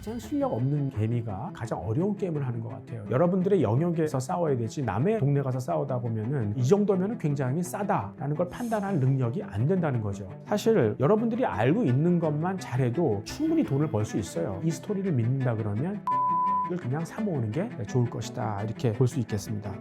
가장 실력 없는 개미가 가장 어려운 게임을 하는 것 같아요. 여러분들의 영역에서 싸워야 되지 남의 동네 가서 싸우다 보면은 이 정도면은 굉장히 싸다라는 걸 판단할 능력이 안 된다는 거죠. 사실 여러분들이 알고 있는 것만 잘해도 충분히 돈을 벌 수 있어요. 이 스토리를 믿는다 그러면 이걸 그냥 사 모으는 게 좋을 것이다, 이렇게 볼 수 있겠습니다.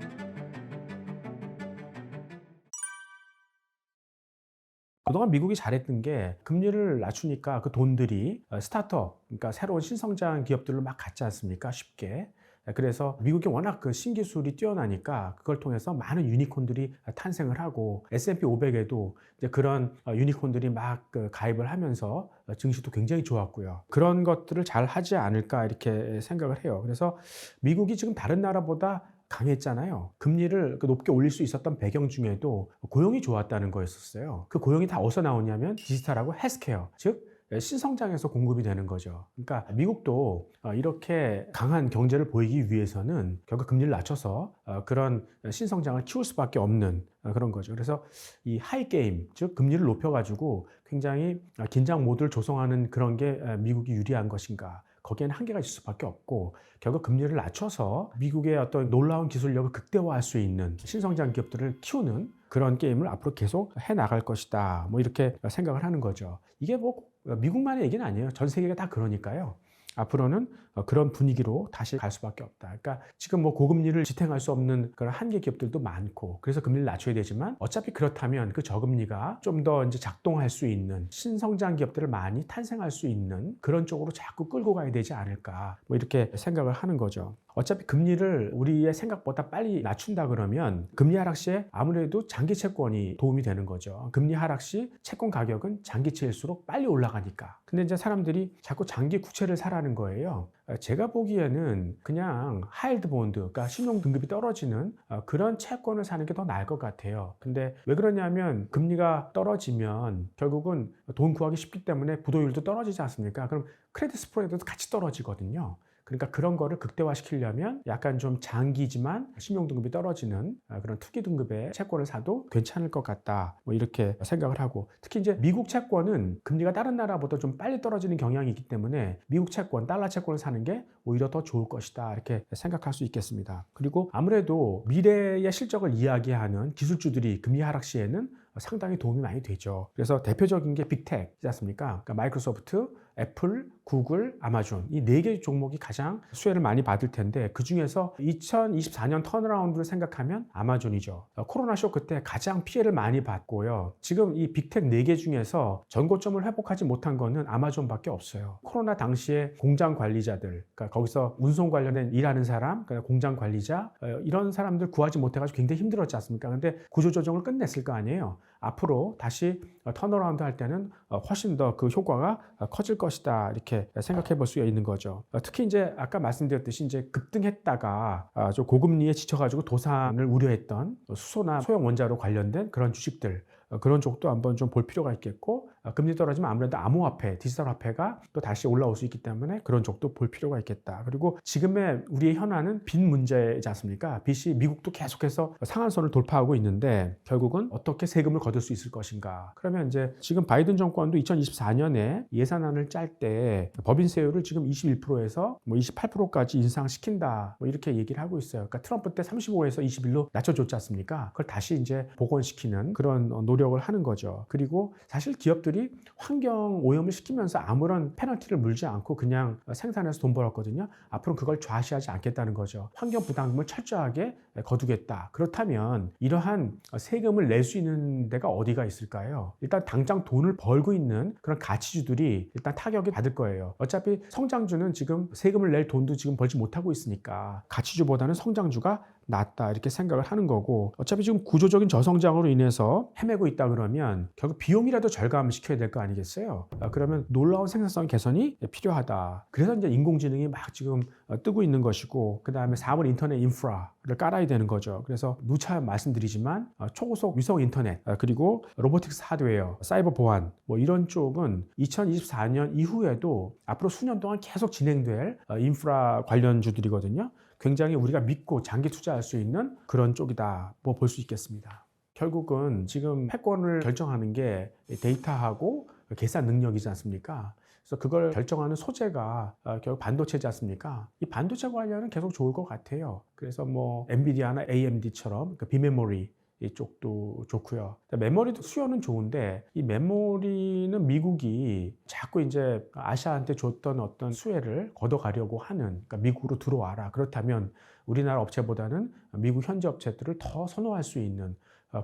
그동안 미국이 잘했던 게 금리를 낮추니까 그 돈들이 스타트업, 그러니까 새로운 신성장 기업들로 막 갔지 않습니까? 쉽게. 그래서 미국이 워낙 그 신기술이 뛰어나니까 그걸 통해서 많은 유니콘들이 탄생을 하고 S&P 500에도 이제 그런 유니콘들이 막 가입을 하면서 증시도 굉장히 좋았고요. 그런 것들을 잘 하지 않을까 이렇게 생각을 해요. 그래서 미국이 지금 다른 나라보다 강했잖아요. 금리를 높게 올릴 수 있었던 배경 중에도 고용이 좋았다는 거였었어요. 그 고용이 다 어디서 나오냐면 디지털하고 헬스케어, 즉 신성장에서 공급이 되는 거죠. 그러니까 미국도 이렇게 강한 경제를 보이기 위해서는 결국 금리를 낮춰서 그런 신성장을 키울 수밖에 없는 그런 거죠. 그래서 이 하이 게임, 즉 금리를 높여가지고 굉장히 긴장 모드를 조성하는 그런 게 미국이 유리한 것인가? 거기에는 한계가 있을 수밖에 없고, 결국 금리를 낮춰서 미국의 어떤 놀라운 기술력을 극대화할 수 있는 신성장 기업들을 키우는 그런 게임을 앞으로 계속 해 나갈 것이다, 뭐 이렇게 생각을 하는 거죠. 이게 뭐 미국만의 얘기는 아니에요. 전 세계가 다 그러니까요. 앞으로는 그런 분위기로 다시 갈 수밖에 없다. 그러니까 지금 뭐 고금리를 지탱할 수 없는 그런 한계 기업들도 많고, 그래서 금리를 낮춰야 되지만 어차피 그렇다면 그 저금리가 좀 더 이제 작동할 수 있는 신성장 기업들을 많이 탄생할 수 있는 그런 쪽으로 자꾸 끌고 가야 되지 않을까, 뭐 이렇게 생각을 하는 거죠. 어차피 금리를 우리의 생각보다 빨리 낮춘다 그러면 금리 하락 시에 아무래도 장기 채권이 도움이 되는 거죠. 금리 하락 시 채권 가격은 장기채일수록 빨리 올라가니까. 근데 이제 사람들이 자꾸 장기 국채를 사라는 거예요. 제가 보기에는 그냥 하이힐드 본드, 그러니까 신용 등급이 떨어지는 그런 채권을 사는 게 더 나을 것 같아요. 근데 왜 그러냐면 금리가 떨어지면 결국은 돈 구하기 쉽기 때문에 부도율도 떨어지지 않습니까? 그럼 크레딧 스프레드도 같이 떨어지거든요. 그러니까 그런 거를 극대화시키려면 약간 좀 장기지만 신용 등급이 떨어지는 그런 투기 등급의 채권을 사도 괜찮을 것 같다, 뭐 이렇게 생각을 하고, 특히 이제 미국 채권은 금리가 다른 나라보다 좀 빨리 떨어지는 경향이 있기 때문에 미국 채권, 달러 채권을 사는 게 오히려 더 좋을 것이다, 이렇게 생각할 수 있겠습니다. 그리고 아무래도 미래의 실적을 이야기하는 기술주들이 금리 하락 시에는 상당히 도움이 많이 되죠. 그래서 대표적인 게 빅텍이지 않습니까? 그러니까 마이크로소프트, 애플, 구글, 아마존, 이 4개 종목이 가장 수혜를 많이 받을 텐데, 그 중에서 2024년 턴어라운드를 생각하면 아마존이죠. 코로나 쇼크 때 가장 피해를 많이 받고요. 지금 이 빅텍 4개 중에서 전고점을 회복하지 못한 거는 아마존밖에 없어요. 코로나 당시에 공장 관리자들, 그러니까 거기서 운송 관련된 일하는 사람, 그러니까 공장 관리자, 이런 사람들 구하지 못해가지고 굉장히 힘들었지 않습니까? 근데 구조조정을 끝냈을 거 아니에요. 앞으로 다시 턴어라운드 할 때는 훨씬 더 그 효과가 커질 것이다, 이렇게 생각해 볼 수가 있는 거죠. 특히 이제 아까 말씀드렸듯이 이제 급등했다가 좀 고금리에 지쳐가지고 도산을 우려했던 수소나 소형 원자로 관련된 그런 주식들, 그런 쪽도 한번 좀 볼 필요가 있겠고, 금리 떨어지면 아무래도 암호화폐, 디지털 화폐가 또 다시 올라올 수 있기 때문에 그런 쪽도 볼 필요가 있겠다. 그리고 지금의 우리의 현안은 빚 문제이지 않습니까? 빚이 미국도 계속해서 상한선을 돌파하고 있는데 결국은 어떻게 세금을 거둘 수 있을 것인가. 그러면 이제 지금 바이든 정권도 2024년에 예산안을 짤 때 법인세율을 지금 21%에서 뭐 28%까지 인상시킨다, 뭐 이렇게 얘기를 하고 있어요. 그러니까 트럼프 때 35에서 21로 낮춰줬지 않습니까? 그걸 다시 이제 복원시키는 그런 노력을 하는 거죠. 그리고 사실 기업들이 환경 오염을 시키면서 아무런 페널티를 물지 않고 그냥 생산해서 돈 벌었거든요. 앞으로 그걸 좌시하지 않겠다는 거죠. 환경 부담금을 철저하게 거두겠다. 그렇다면 이러한 세금을 낼 수 있는 데가 어디가 있을까요? 일단 당장 돈을 벌고 있는 그런 가치주들이 일단 타격을 받을 거예요. 어차피 성장주는 지금 세금을 낼 돈도 지금 벌지 못하고 있으니까 가치주보다는 성장주가 낫다, 이렇게 생각을 하는 거고, 어차피 지금 구조적인 저성장으로 인해서 헤매고 있다 그러면 결국 비용이라도 절감시켜야 될 거 아니겠어요? 그러면 놀라운 생산성 개선이 필요하다. 그래서 이제 인공지능이 막 지금 뜨고 있는 것이고, 그 다음에 4번 인터넷 인프라를 깔아야 되는 거죠. 그래서 누차 말씀드리지만 초고속 위성 인터넷, 그리고 로보틱스 하드웨어, 사이버 보안, 뭐 이런 쪽은 2024년 이후에도 앞으로 수년 동안 계속 진행될 인프라 관련주들이거든요. 굉장히 우리가 믿고 장기 투자할 수 있는 그런 쪽이다, 뭐 볼 수 있겠습니다. 결국은 지금 패권을 결정하는 게 데이터하고 계산 능력이지 않습니까? 그래서 그걸 결정하는 소재가 결국 반도체지 않습니까? 이 반도체 관련은 계속 좋을 것 같아요. 그래서 뭐 엔비디아나 AMD처럼 그 비메모리 이쪽도 좋고요. 메모리도 수요는 좋은데 이 메모리는 미국이 자꾸 이제 아시아한테 줬던 어떤 수혜를 걷어가려고 하는, 그러니까 미국으로 들어와라. 그렇다면 우리나라 업체보다는 미국 현지 업체들을 더 선호할 수 있는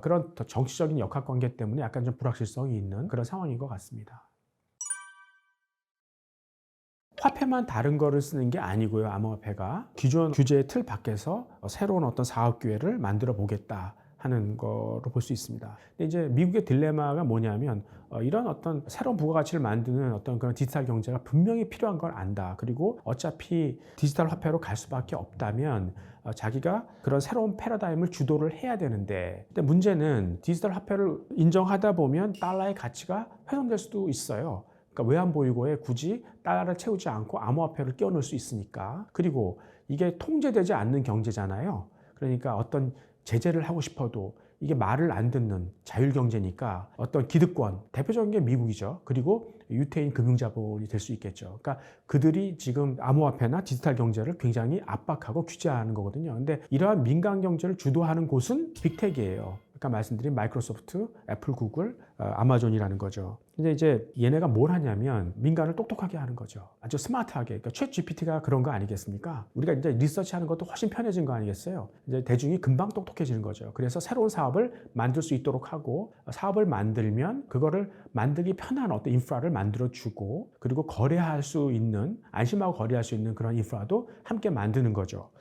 그런 더 정치적인 역학관계 때문에 약간 좀 불확실성이 있는 그런 상황인 것 같습니다. 화폐만 다른 거를 쓰는 게 아니고요. 암호화폐가 기존 규제의 틀 밖에서 새로운 어떤 사업 기회를 만들어 보겠다 하는 거로 볼 수 있습니다. 근데 이제 미국의 딜레마가 뭐냐면 이런 어떤 새로운 부가가치를 만드는 어떤 그런 디지털 경제가 분명히 필요한 걸 안다. 그리고 어차피 디지털 화폐로 갈 수밖에 없다면 자기가 그런 새로운 패러다임을 주도를 해야 되는데, 근데 문제는 디지털 화폐를 인정하다 보면 달러의 가치가 훼손될 수도 있어요. 그러니까 외환보유고에 굳이 달러를 채우지 않고 암호화폐를 끼워넣을 수 있으니까. 그리고 이게 통제되지 않는 경제잖아요. 그러니까 어떤 제재를 하고 싶어도 이게 말을 안 듣는 자율경제니까 어떤 기득권, 대표적인 게 미국이죠. 그리고 유태인 금융자본이 될 수 있겠죠. 그러니까 그들이 지금 암호화폐나 디지털 경제를 굉장히 압박하고 규제하는 거거든요. 근데 이러한 민간 경제를 주도하는 곳은 빅텍이에요. 아까 말씀드린 마이크로소프트, 애플, 구글, 아마존이라는 거죠. 근데 이제 얘네가 뭘 하냐면 민간을 똑똑하게 하는 거죠. 아주 스마트하게. 그러니까 챗 GPT가 그런 거 아니겠습니까? 우리가 이제 리서치하는 것도 훨씬 편해진 거 아니겠어요? 이제 대중이 금방 똑똑해지는 거죠. 그래서 새로운 사업을 만들 수 있도록 하고, 사업을 만들면 그거를 만들기 편한 어떤 인프라를 만들어주고, 그리고 거래할 수 있는, 안심하고 거래할 수 있는 그런 인프라도 함께 만드는 거죠.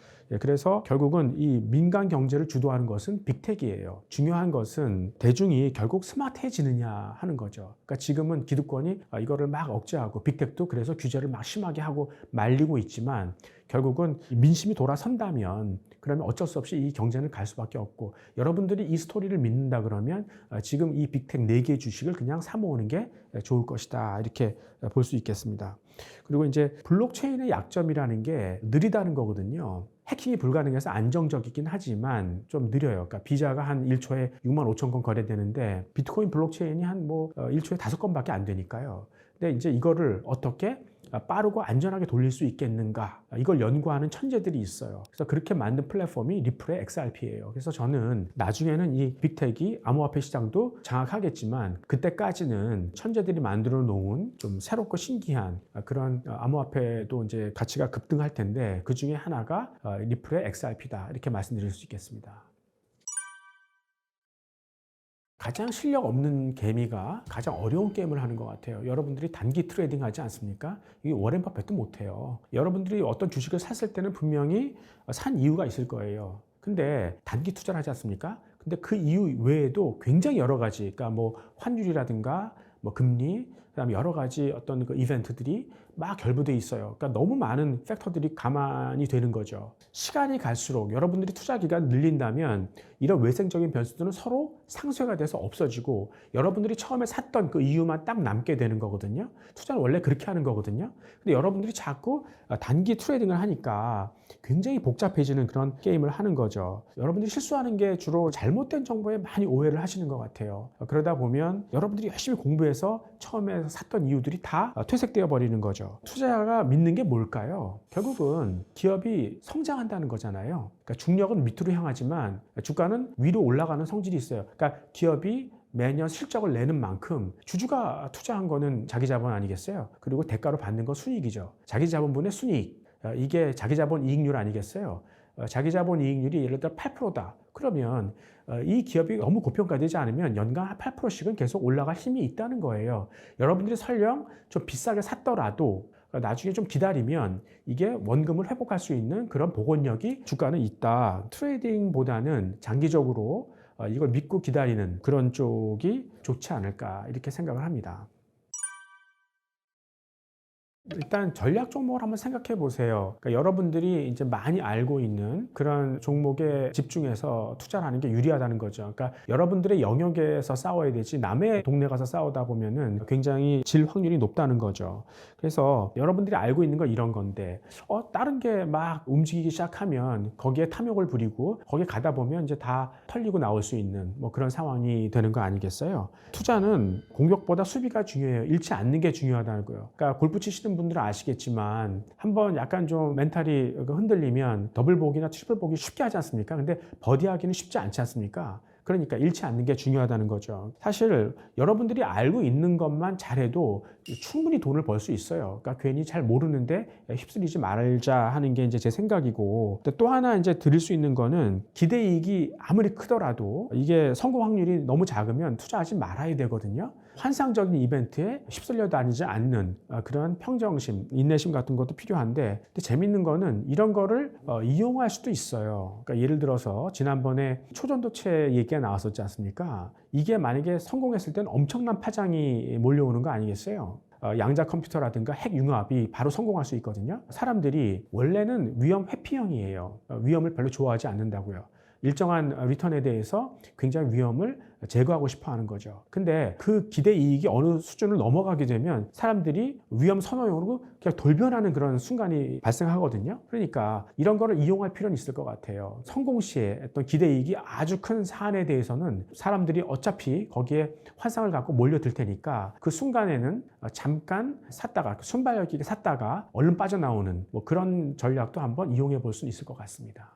그래서 결국은 이 민간 경제를 주도하는 것은 빅텍이에요. 중요한 것은 대중이 결국 스마트해지느냐 하는 거죠. 그러니까 지금은 기득권이 이거를 막 억제하고, 빅텍도 그래서 규제를 막 심하게 하고 말리고 있지만, 결국은 민심이 돌아선다면 그러면 어쩔 수 없이 이 경쟁을 갈 수밖에 없고, 여러분들이 이 스토리를 믿는다 그러면 지금 이 빅텍 4개 주식을 그냥 사모으는 게 좋을 것이다, 이렇게 볼 수 있겠습니다. 그리고 이제 블록체인의 약점이라는 게 느리다는 거거든요. 해킹이 불가능해서 안정적이긴 하지만 좀 느려요. 그러니까 비자가 한 1초에 6만 5천 건 거래되는데 비트코인 블록체인이 한 1초에 5건밖에 안 되니까요. 근데 이제 이거를 어떻게 빠르고 안전하게 돌릴 수 있겠는가, 이걸 연구하는 천재들이 있어요. 그래서 그렇게 만든 플랫폼이 리플의 XRP예요. 그래서 저는 나중에는 이 빅텍이 암호화폐 시장도 장악하겠지만, 그때까지는 천재들이 만들어 놓은 좀 새롭고 신기한 그런 암호화폐도 이제 가치가 급등할 텐데, 그 중에 하나가 리플의 XRP다, 이렇게 말씀드릴 수 있겠습니다. 가장 실력 없는 개미가 가장 어려운 게임을 하는 것 같아요. 여러분들이 단기 트레이딩 하지 않습니까? 이게 워렌 버핏도 못해요. 여러분들이 어떤 주식을 샀을 때는 분명히 산 이유가 있을 거예요. 근데 단기 투자를 하지 않습니까? 근데 그 이유 외에도 굉장히 여러 가지, 그러니까 뭐 환율이라든가 뭐 금리, 그다음에 여러 가지 어떤 그 이벤트들이 막 결부돼 있어요. 그러니까 너무 많은 팩터들이 가만히 되는 거죠. 시간이 갈수록 여러분들이 투자 기간 늘린다면 이런 외생적인 변수들은 서로 상쇄가 돼서 없어지고, 여러분들이 처음에 샀던 그 이유만 딱 남게 되는 거거든요. 투자는 원래 그렇게 하는 거거든요. 근데 여러분들이 자꾸 단기 트레이딩을 하니까 굉장히 복잡해지는 그런 게임을 하는 거죠. 여러분들이 실수하는 게 주로 잘못된 정보에 많이 오해를 하시는 것 같아요. 그러다 보면 여러분들이 열심히 공부해서 처음에 샀던 이유들이 다 퇴색되어 버리는 거죠. 투자가 믿는 게 뭘까요? 결국은 기업이 성장한다는 거잖아요. 그러니까 중력은 밑으로 향하지만 주가는 위로 올라가는 성질이 있어요. 그러니까 기업이 매년 실적을 내는 만큼 주주가 투자한 거는 자기 자본 아니겠어요? 그리고 대가로 받는 건 순이익이죠. 자기 자본분의 순이익, 이게 자기 자본 이익률 아니겠어요? 자기 자본 이익률이 예를 들어 8%다. 그러면 이 기업이 너무 고평가되지 않으면 연간 8%씩은 계속 올라갈 힘이 있다는 거예요. 여러분들이 설령 좀 비싸게 샀더라도 나중에 좀 기다리면 이게 원금을 회복할 수 있는 그런 복원력이 주가는 있다. 트레이딩보다는 장기적으로 이걸 믿고 기다리는 그런 쪽이 좋지 않을까, 이렇게 생각을 합니다. 일단 전략 종목을 한번 생각해 보세요. 그러니까 여러분들이 이제 많이 알고 있는 그런 종목에 집중해서 투자를 하는 게 유리하다는 거죠. 그러니까 여러분들의 영역에서 싸워야 되지 남의 동네 가서 싸우다 보면은 굉장히 질 확률이 높다는 거죠. 그래서 여러분들이 알고 있는 건 이런 건데 다른 게 막 움직이기 시작하면 거기에 탐욕을 부리고 거기에 가다 보면 이제 다 털리고 나올 수 있는 뭐 그런 상황이 되는 거 아니겠어요? 투자는 공격보다 수비가 중요해요. 잃지 않는 게 중요하다는 거예요. 그러니까 골프 치시는 분들은 아시겠지만 한번 약간 좀 멘탈이 흔들리면 더블 보기나 트리플 보기 쉽게 하지 않습니까? 근데 버디하기는 쉽지 않지 않습니까? 그러니까 잃지 않는 게 중요하다는 거죠. 사실 여러분들이 알고 있는 것만 잘해도 충분히 돈을 벌 수 있어요. 그러니까 괜히 잘 모르는데 휩쓸리지 말자 하는 게 이제 제 생각이고, 또 하나 이제 드릴 수 있는 거는 기대 이익이 아무리 크더라도 이게 성공 확률이 너무 작으면 투자하지 말아야 되거든요. 환상적인 이벤트에 휩쓸려 다니지 않는 그런 평정심, 인내심 같은 것도 필요한데, 근데 재밌는 거는 이런 거를 이용할 수도 있어요. 그러니까 예를 들어서 지난번에 초전도체 얘기가 나왔었지 않습니까? 이게 만약에 성공했을 때는 엄청난 파장이 몰려오는 거 아니겠어요? 양자 컴퓨터라든가 핵 융합이 바로 성공할 수 있거든요. 사람들이 원래는 위험 회피형이에요. 위험을 별로 좋아하지 않는다고요. 일정한 리턴에 대해서 굉장히 위험을 제거하고 싶어 하는 거죠. 근데 그 기대 이익이 어느 수준을 넘어가게 되면 사람들이 위험 선호용으로 그냥 돌변하는 그런 순간이 발생하거든요. 그러니까 이런 거를 이용할 필요는 있을 것 같아요. 성공 시에 어떤 기대 이익이 아주 큰 사안에 대해서는 사람들이 어차피 거기에 환상을 갖고 몰려들 테니까 그 순간에는 잠깐 샀다가 순발력 있게 샀다가 얼른 빠져나오는 뭐 그런 전략도 한번 이용해 볼 수 있을 것 같습니다.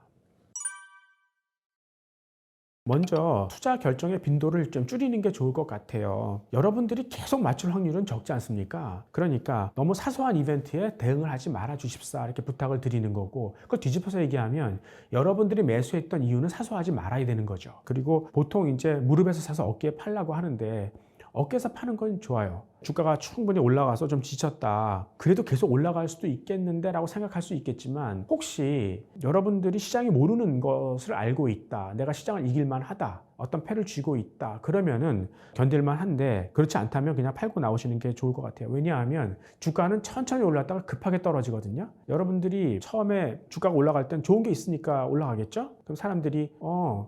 먼저 투자 결정의 빈도를 좀 줄이는 게 좋을 것 같아요. 여러분들이 계속 맞출 확률은 적지 않습니까? 그러니까 너무 사소한 이벤트에 대응을 하지 말아 주십사 이렇게 부탁을 드리는 거고, 그걸 뒤집어서 얘기하면 여러분들이 매수했던 이유는 사소하지 말아야 되는 거죠. 그리고 보통 이제 무릎에서 사서 어깨에 팔라고 하는데 어깨에서 파는 건 좋아요. 주가가 충분히 올라가서 좀 지쳤다. 그래도 계속 올라갈 수도 있겠는데 라고 생각할 수 있겠지만, 혹시 여러분들이 시장이 모르는 것을 알고 있다. 내가 시장을 이길만 하다. 어떤 패를 쥐고 있다. 그러면은 견딜만 한데, 그렇지 않다면 그냥 팔고 나오시는 게 좋을 것 같아요. 왜냐하면 주가는 천천히 올랐다가 급하게 떨어지거든요. 여러분들이 처음에 주가가 올라갈 땐 좋은 게 있으니까 올라가겠죠? 그럼 사람들이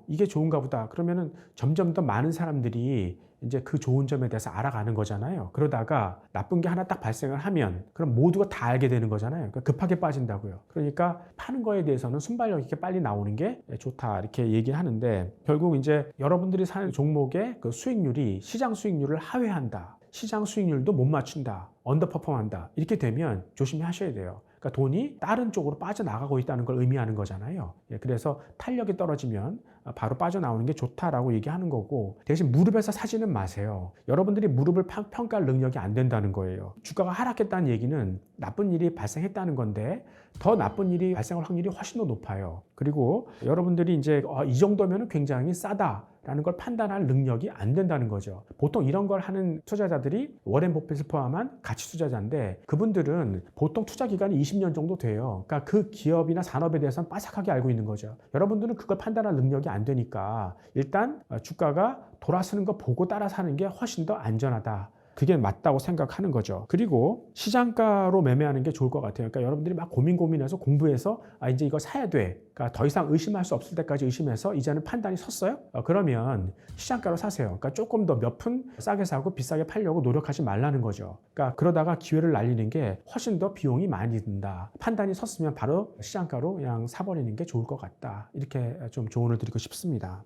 이게 좋은가 보다. 그러면은 점점 더 많은 사람들이 이제 그 좋은 점에 대해서 알아가는 거잖아요. 그러다가 나쁜 게 하나 딱 발생을 하면 그럼 모두가 다 알게 되는 거잖아요. 그러니까 급하게 빠진다고요. 그러니까 파는 거에 대해서는 순발력 있게 빨리 나오는 게 좋다 이렇게 얘기를 하는데, 결국 이제 여러분들이 사는 종목의 그 수익률이 시장 수익률을 하회한다. 시장 수익률도 못 맞춘다. 언더퍼폼한다. 이렇게 되면 조심하셔야 돼요. 그러니까 돈이 다른 쪽으로 빠져나가고 있다는 걸 의미하는 거잖아요. 그래서 탄력이 떨어지면 바로 빠져나오는 게 좋다라고 얘기하는 거고, 대신 무릎에서 사지는 마세요. 여러분들이 무릎을 평가할 능력이 안 된다는 거예요. 주가가 하락했다는 얘기는 나쁜 일이 발생했다는 건데 더 나쁜 일이 발생할 확률이 훨씬 더 높아요. 그리고 여러분들이 이제 이 정도면 굉장히 싸다라는 걸 판단할 능력이 안 된다는 거죠. 보통 이런 걸 하는 투자자들이 워렌 버핏을 포함한 가치 투자자인데, 그분들은 보통 투자 기간이 20년 정도 돼요. 그러니까 그 기업이나 산업에 대해서는 빠삭하게 알고 있는 거죠. 여러분들은 그걸 판단할 능력이 안 되니까 일단 주가가 돌아서는 거 보고 따라 사는 게 훨씬 더 안전하다. 그게 맞다고 생각하는 거죠. 그리고 시장가로 매매하는 게 좋을 것 같아요. 그러니까 여러분들이 막 고민해서 공부해서 이제 이거 사야 돼. 그러니까 더 이상 의심할 수 없을 때까지 의심해서 이제는 판단이 섰어요? 그러면 시장가로 사세요. 그러니까 조금 더 몇 푼 싸게 사고 비싸게 팔려고 노력하지 말라는 거죠. 그러니까 그러다가 기회를 날리는 게 훨씬 더 비용이 많이 든다. 판단이 섰으면 바로 시장가로 그냥 사버리는 게 좋을 것 같다. 이렇게 좀 조언을 드리고 싶습니다.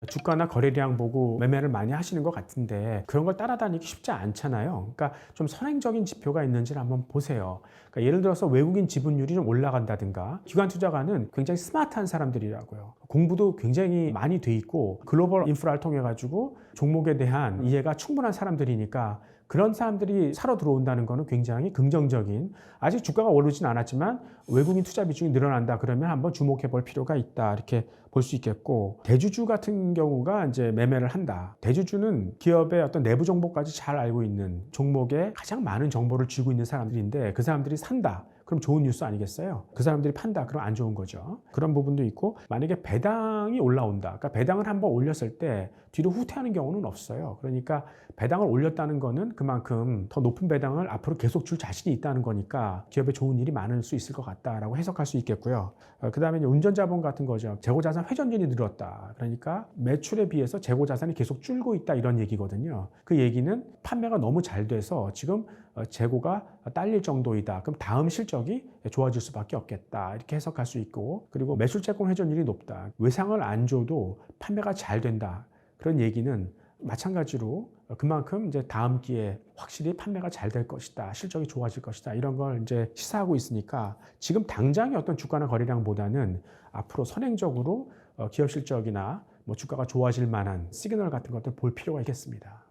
주가나 거래량 보고 매매를 많이 하시는 것 같은데 그런 걸 따라다니기 쉽지 않잖아요. 그러니까 좀 선행적인 지표가 있는지를 한번 보세요. 그러니까 예를 들어서 외국인 지분율이 좀 올라간다든가, 기관 투자가는 굉장히 스마트한 사람들이라고요. 공부도 굉장히 많이 돼 있고 글로벌 인프라를 통해 가지고 종목에 대한 이해가 충분한 사람들이니까, 그런 사람들이 사러 들어온다는 것은 굉장히 긍정적인, 아직 주가가 오르진 않았지만 외국인 투자 비중이 늘어난다 그러면 한번 주목해 볼 필요가 있다 이렇게 볼 수 있겠고, 대주주 같은 경우가 이제 매매를 한다. 대주주는 기업의 어떤 내부 정보까지 잘 알고 있는 종목에 가장 많은 정보를 쥐고 있는 사람들인데 그 사람들이 산다. 그럼 좋은 뉴스 아니겠어요? 그 사람들이 판다. 그럼 안 좋은 거죠. 그런 부분도 있고 만약에 배당이 올라온다. 그러니까 배당을 한번 올렸을 때 뒤로 후퇴하는 경우는 없어요. 그러니까 배당을 올렸다는 거는 그만큼 더 높은 배당을 앞으로 계속 줄 자신이 있다는 거니까 기업에 좋은 일이 많을 수 있을 것 같다라고 해석할 수 있겠고요. 그 다음에 운전자본 같은 거죠. 재고자산 회전율이 늘었다. 그러니까 매출에 비해서 재고자산이 계속 줄고 있다 이런 얘기거든요. 그 얘기는 판매가 너무 잘 돼서 지금 재고가 딸릴 정도이다. 그럼 다음 실적이 좋아질 수밖에 없겠다. 이렇게 해석할 수 있고 그리고 매출채권 회전율이 높다. 외상을 안 줘도 판매가 잘 된다. 그런 얘기는 마찬가지로 그만큼 이제 다음 기회에 확실히 판매가 잘 될 것이다. 실적이 좋아질 것이다. 이런 걸 이제 시사하고 있으니까 지금 당장의 어떤 주가나 거래량보다는 앞으로 선행적으로 기업 실적이나 뭐 주가가 좋아질 만한 시그널 같은 것들 볼 필요가 있겠습니다.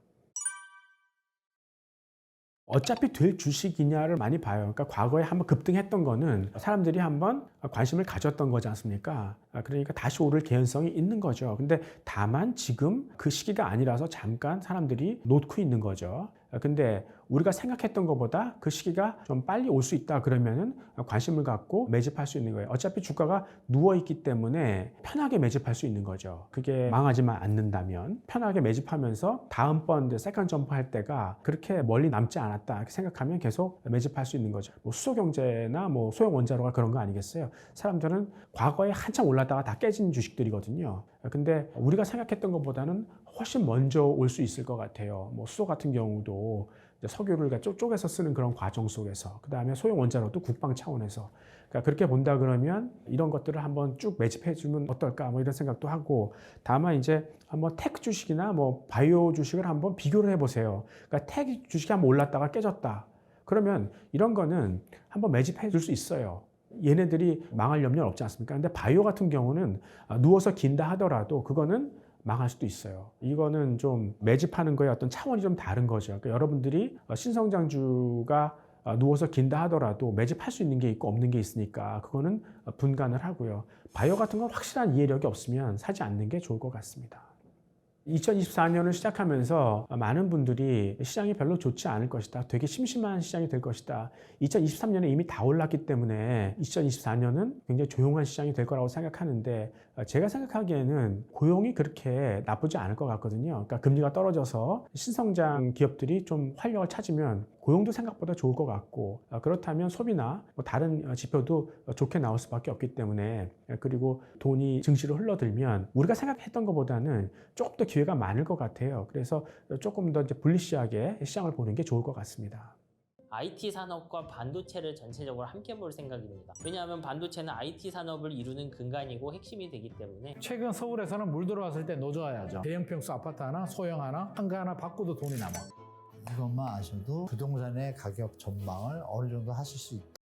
어차피 될 주식이냐를 많이 봐요. 그러니까 과거에 한번 급등했던 거는 사람들이 한번 관심을 가졌던 거지 않습니까? 그러니까 다시 오를 개연성이 있는 거죠. 근데 다만 지금 그 시기가 아니라서 잠깐 사람들이 놓고 있는 거죠. 근데 우리가 생각했던 것보다 그 시기가 좀 빨리 올 수 있다 그러면은 관심을 갖고 매집할 수 있는 거예요. 어차피 주가가 누워 있기 때문에 편하게 매집할 수 있는 거죠. 그게 망하지만 않는다면 편하게 매집하면서 다음번 세컨 점프 할 때가 그렇게 멀리 남지 않았다 이렇게 생각하면 계속 매집할 수 있는 거죠. 뭐 수소경제나 뭐 소형 원자로가 그런 거 아니겠어요? 사람들은 과거에 한참 올랐다가 다 깨진 주식들이거든요. 근데 우리가 생각했던 것보다는 훨씬 먼저 올 수 있을 것 같아요. 뭐 수소 같은 경우도 석유를 쪼개서 쓰는 그런 과정 속에서 그 다음에 소형 원자로도 국방 차원에서 그러니까 그렇게 본다 그러면 이런 것들을 한번 쭉 매집해 주면 어떨까 뭐 이런 생각도 하고 다만 이제 한번 테크 주식이나 뭐 바이오 주식을 한번 비교를 해보세요. 그러니까 테크 주식이 한번 올랐다가 깨졌다. 그러면 이런 거는 한번 매집해 줄 수 있어요. 얘네들이 망할 염려는 없지 않습니까? 근데 바이오 같은 경우는 누워서 긴다 하더라도 그거는 망할 수도 있어요. 이거는 좀 매집하는 거에 어떤 차원이 좀 다른 거죠. 그러니까 여러분들이 신성장주가 누워서 긴다 하더라도 매집할 수 있는 게 있고 없는 게 있으니까 그거는 분간을 하고요. 바이오 같은 건 확실한 이해력이 없으면 사지 않는 게 좋을 것 같습니다. 2024년을 시작하면서 많은 분들이 시장이 별로 좋지 않을 것이다. 되게 심심한 시장이 될 것이다. 2023년에 이미 다 올랐기 때문에 2024년은 굉장히 조용한 시장이 될 거라고 생각하는데 제가 생각하기에는 고용이 그렇게 나쁘지 않을 것 같거든요. 그러니까 금리가 떨어져서 신성장 기업들이 좀 활력을 찾으면 고용도 생각보다 좋을 것 같고 그렇다면 소비나 뭐 다른 지표도 좋게 나올 수밖에 없기 때문에 그리고 돈이 증시로 흘러들면 우리가 생각했던 것보다는 조금 더 기회가 많을 것 같아요. 그래서 조금 더 이제 불리시하게 시장을 보는 게 좋을 것 같습니다. IT 산업과 반도체를 전체적으로 함께 볼 생각입니다. 왜냐하면 반도체는 IT 산업을 이루는 근간이고 핵심이 되기 때문에 최근 서울에서는 물 들어왔을 때 노져야죠. 대형 평수 아파트 하나, 소형 하나, 한가 하나 바꿔도 돈이 남아. 이것만 아셔도 부동산의 가격 전망을 어느 정도 하실 수 있다.